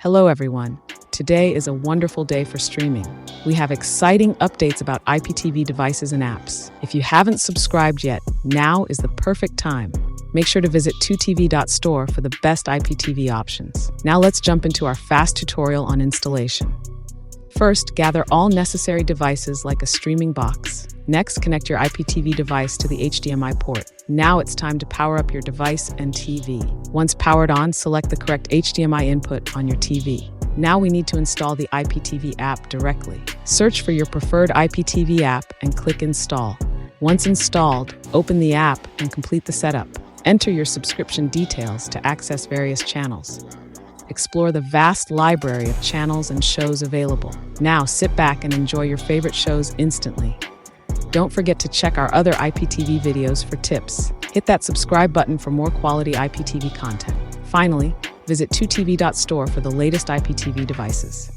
Hello everyone. Today is a wonderful day for streaming. We have exciting updates about IPTV devices and apps. If you haven't subscribed yet, now is the perfect time. Make sure to visit 2tv.store for the best IPTV options. Now let's jump into our fast tutorial on installation. First, gather all necessary devices like a streaming box. Next, connect your IPTV device to the HDMI port. Now it's time to power up your device and TV. Once powered on, select the correct HDMI input on your TV. Now we need to install the IPTV app directly. Search for your preferred IPTV app and click Install. Once installed, open the app and complete the setup. Enter your subscription details to access various channels. Explore the vast library of channels and shows available. Now sit back and enjoy your favorite shows instantly. Don't forget to check our other IPTV videos for tips. Hit that subscribe button for more quality IPTV content. Finally, visit 2tv.store for the latest IPTV devices.